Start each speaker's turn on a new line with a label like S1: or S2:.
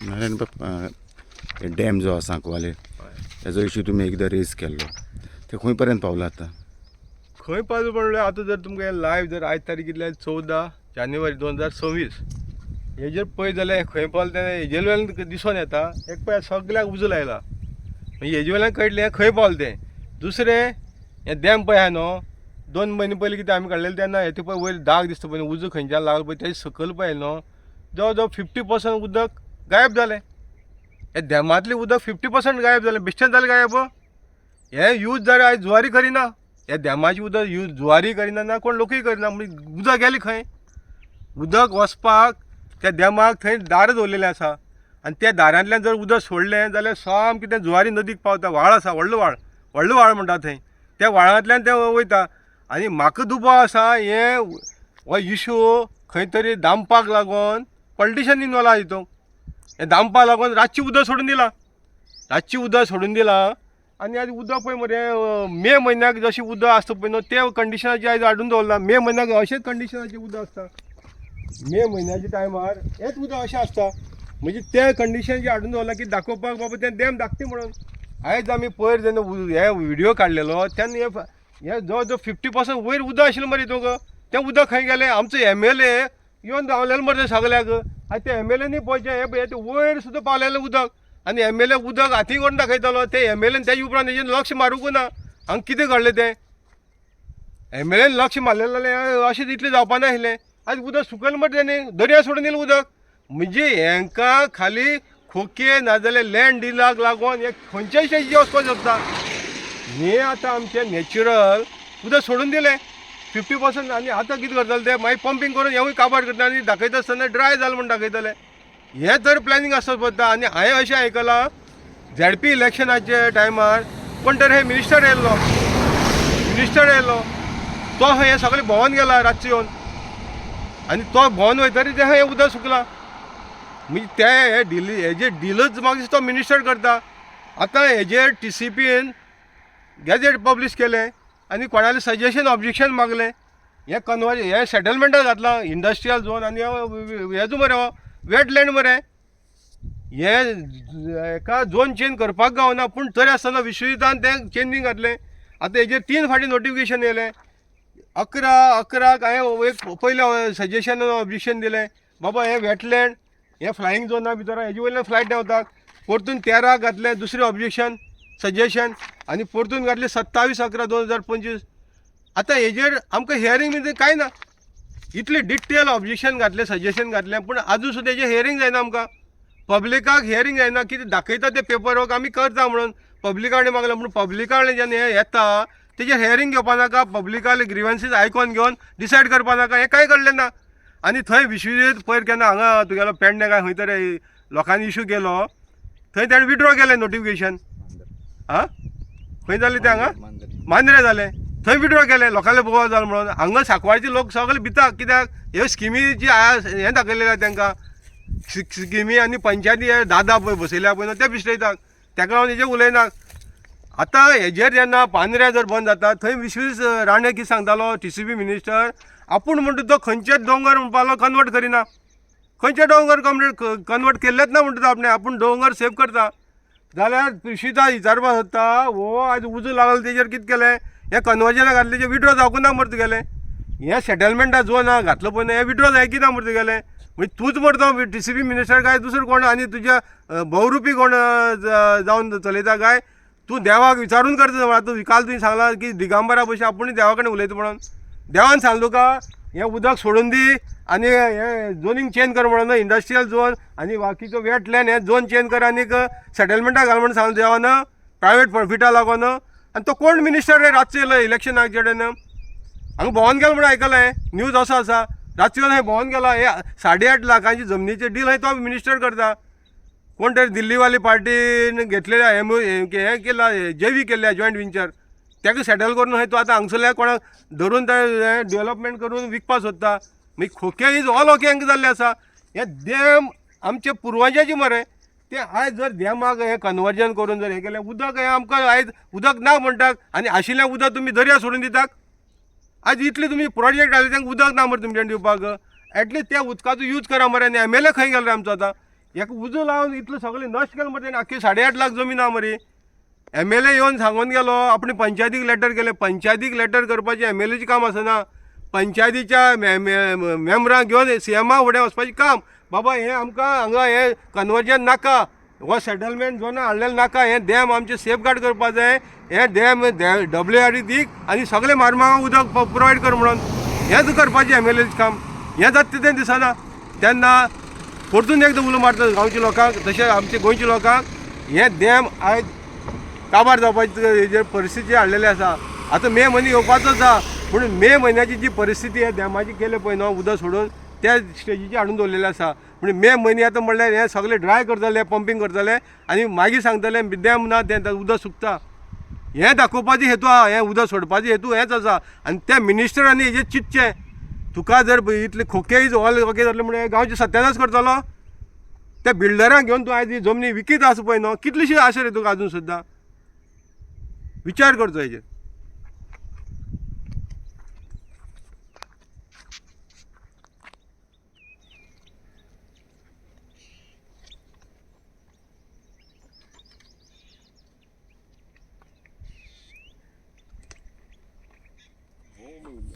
S1: Narayan dam जो आसा सांकवाले त्याचो इश्यू तुमी एकदां रेज केल्लो ते खंय पर्यंत पावला आतां?
S2: खंय पावलो म्हणल्यार आतां जर तुमकां लायव्ह जर आयज तारीख कितल्या 14 जानेवारी 2026 हेजेर पळय जाल्यार खंय पावलें तें हेजे वेल्यान दिसून येता. एक पळय सगळ्याक उजो लायला म्हणजे हेजे वेल्यान कळटलें हें खंय पावलें तें. दुसरें हें डॅम पळय आहा न्हू 2 म्हयने पयलीं कितें आमी काडलेलें तेन्ना हें पळय वयर दाग दिसता पळय उजो खंयच्यान लागला पळय तेजे सकयल पळय न्हू जवळ जवळ 50% उदक गायब जालें. हे डॅमांतलें उदक 50% गायब जालें. बेश्टेच जालें गायब. हें यूज जाल्यार आयज जुवारी करिना. हे डॅमाचें उदक यूज जुवारी करिना ना कोण लोकूय करिना. म्हणजे उदक गेलें खंय? उदक वचपाक त्या डॅमाक थंय दार दवरलेलें आसा आनी त्या दारांतल्यान जर उदक सोडलें जाल्यार सामकें तें जुवारी नदीक पावता. व्हाळ आसा व्हडलो व्हाळ म्हणटा थंय. त्या व्हाळांतल्यान तें वयता आनी म्हाका दुबाव आसा हो इशू खंय तरी दामपाक लागून पॉलिटिशन इनवॉल्व आहा हितून. हें दामपाक लागून रातची उदक सोडून दिलां आनी आयज उदक पळय मरे मे म्हयन्याक जशें उदक आसता पळय न्हू ते कंडिशनाचेर आयज हाडून दवरला. मे म्हयन्याक अशेंच कंडिशनाचें उदक आसता. मे म्हयन्याच्या टायमार हेंच उदक अशें आसता. म्हणजे ते कंडिशनाचेर हाडून दवरला की दाखोवपाक बाबा तें डॅम धाकटें म्हणून. आयज आमी पयर जेन्ना हे व्हिडियो काडलेलो तेन्ना हे जवळ जवळ 50% वयर उदक आशिल्लें मरे हितून. तें उदक खंय गेलें? आमचो MLA येवन धांवलेलो मरे सगल्याक. आनी ते MLAनी पळयचें हें वयर सुद्दां पावलेलें उदक आनी MLA उदक हाती करून दाखयतालो. ते MLAन तेजे उपरांत हेजेर लक्ष मारूंक ना. हांगा कितें घडलें तें? MLAन लक्ष मारलें जाल्यार अशें इतलें जावपा नाशिल्लें. आयज उदक सुकयल मरे तेणी दर्या सोडून दिलें उदक. म्हणजे हेंकां खाली खोके नाजाल्यार लँड डिलाक लागून हे खंयच्याय स्टेजीचेर वचपाक शकता. हें आतां आमचें नॅचरल उदक सोडून दिलें 50% आनी आतां कितें करताले ते मागीर पंपींग करून हेंवूय काबार करता आनी दाखयता आसतना ड्राय जालें म्हणून दाखयतले. हें तर प्लॅनिंग आसपाक पडटा. आनी हांवें अशें आयकलां ZP इलेक्शनाच्या टायमार कोण तरी हे मिनिस्टर येयल्लो तो हें सगळें भोंवून गेला रातचो येवन आनी तो भोंवून वयतरी तें हें उदक सुकलां. म्हणजे ते हेजेर डिलच म्हाका दिसता तो मिनिस्टर करता. आतां हेजेर TCPन गॅजेट पब्लीश केलें आनी कोणालें सजेशन ऑब्जेक्शन मागलें. हें सेटलमेंटाक घातलां इंडस्ट्रियल झोन आनी हेजो मरे हो वेटलँड मरे. हेका झोन चेंज करपाक गावना पूण तरी आसतना विश्वयुद्धान तें चेंजींग घातलें. आतां हेजेर 3 फावटी नोटिफिकेशन येयलें. 11/11 हांवें एक पयलें सजेशन ऑब्जेक्शन दिलें बाबा हें वेटलँड हें फ्लायींग झोना भितर हेजे वयल्यान फ्लायट देंवतात. परतून 13 घातलें दुसरें ऑब्जेक्शन सजेशन आनी परतून घातलें 27/11/2025. आतां हेजेर आमकां हियरींग बी कांय ना. इतलें डिटेल ऑब्जेक्शन घातलें सजेशन घातलें पूण आजून सुद्दां हेजेर हियरींग जायना. आमकां पब्लिकाक हियरींग जायना. कितें दाखयता तें पेपर वर्क आमी करता म्हणून पब्लिका कडेन मागला पूण पब्लिका कडेन जेन्ना हें येता तेजेर हियरींग घेवपा नाका. पब्लिकाले ग्रिवन्सीस आयकोन घेवन डिसायड करपा नाका. हें कांय घडलें ना. आनी थंय विश्वयुद्ध पयर केन्ना हांगा तुगेलो पेडणे काय खंय तरी लोकांनी इशू केलो थंय तेणें विड्रॉ केलें नोटिफिकेशन. खंय जालें तें हांगा मांद्रे जालें. थंय विड्रॉ केलें लोकांले बोवाळ जालो म्हणून. हांगा सांकवाळचे लोक सगळे भिता कित्याक ह्यो स्किमी जी हें दाखयलेलें तांकां स्किमी आनी पंचायती दादा पळय बसयल्या पळय ते बिश्टयतात. ताका लागून हेजेर उलयनात. आतां हेजेर जेन्ना पानऱ्या जर बंद जाता थंय विश्वेश राणे कितें सांगतालो TCP मिनिस्टर आपूण म्हणटा तो खंयचेच दोंगर म्हणपालो कन्वर्ट करिना. खंयचे दोंगर कन्वर्ट केल्लेच ना म्हणटा तो आपूण दोंगर सेव करता. जाल्यार विश्विता विचारपाक सोदता हो आयज उजो लागलो तेजेर कितें केलें? हें कन्वर्जना घातलें तेजेर विड्रॉ जावंक ना मरे तुगेलें. हें सेटलमेंटा झोन घातलो पळय हें विड्रॉ जायकी ना मरे तुगेलें. म्हणजे तूंच मरे तो TCP मिनिस्टर काय दुसरो कोण आनी तुज्या भोवरुपी कोण जावन चलयता काय? तूं देवाक विचारून करता. आतां काल तुवें सांगलां की दिगांबरा भशेन आपूण देवा कडेन उलयता म्हणून. देवान सांगलें तुका हें उदक सोडून दी आनी हें झोनींग चेंज कर म्हणून इंडस्ट्रियल झोन आनी बाकीचो वेटलँड हें झोन चेंज कर आनीक सेटलमेंटाक घाल म्हणून सांगलें देवान प्रायवेट प्रॉफिटा लागून. आनी तो कोण मिनिस्टर रे रातचो येयलो इलेक्शनाक कडेन हांगा भोंवून गेलो म्हणून आयकलें न्यूज असो आसा. रातचो येवन हें भोंवून गेला. हे 8.5 लाखांची जमनीचें डील हय तो मिनिस्टर करता. कोण तरी दिल्लीवाली पार्टीन घेतलेल्या हें केला JV केल्या जॉयंट वेंचर ताका सेटल करून हय तो आतां हांगसरल्या कोणाक धरून तें डेवलपमेंट करून विकपा सोदता. मागीर खोके इज ऑल ओके हांकां जाल्लें आसा. हें डॅम आमचे पुर्वजांचें मरे तें आयज जर डॅमाक हें कन्वर्जन करून जर हें केलें उदक हें आमकां आयज उदक ना म्हणटात आनी आशिल्लें उदक तुमी दर्या सोडून दितात. आयज इतले तुमी प्रोजेक्ट घाले तांकां उदक ना मरे तुमच्यान दिवपाक. एटलीस्ट त्या उदकाचो यूज करा मरे. आनी MLA खंय गेलो रे आमचो आतां? एक उजो लावन इतलें सगळें नश्ट केलें मरे तेणें आख्खी 8.5 लाख जमीन आहा मरे MLA येवन सांगून गेलो आपण पंचायतीक लेटर केलें पंचायतीक लेटर करपाचें MLAचें काम आसना पंचायतीच्या मेंबरांक घेवन CMA फुडें वचपाचें काम बाबा हें आमकां हांगा हें कन्वर्जन नाका हो सेटलमेंट झोन हाडलेलें नाका हें डॅम आमचें सेफ गार्ड करपा जाय हें डॅम WRD दीक आनी सगळे मारमागांक उदक प्रोवायड कर म्हणून हेंच करपाचें MLAचें काम हें जाता तें दिसना तेन्ना परतून एकदां उलो मारता गांवच्या लोकांक तशें आमच्या गोंयच्या लोकांक हें डॅम आयज काबार जावपाची हेजेर परिस्थिती हाडलेली आसा आतां मे म्हयनो येवपाचो आसा पूण मे म्हयन्याची जी परिस्थिती हे डॅमाची केले पळय न्हू उदक सोडून त्या स्टेजीचेर हाडून दवरलेलें आसा पूण मे म्हयने येता म्हणल्यार हें सगळें ड्राय करतले पंपींग करतले आनी मागीर सांगतले डॅम ना तें उदक सुकता हें दाखोवपाचें हेतू आहा हें उदक सोडपाचें हेतू हेंच आसा आनी त्या मिनिस्टरांनी हेजेर चिंतचें तुका जर इतले खोके हॉल वगैरे जातले म्हणजे गांवचे सत्यानाश करतलो त्या बिल्डरांक घेवन तूं आयज जमनी विकीत आसा पळय न्हू कितलीशी आशा रे तुका अजून सुद्दां विचार करचो हेजेर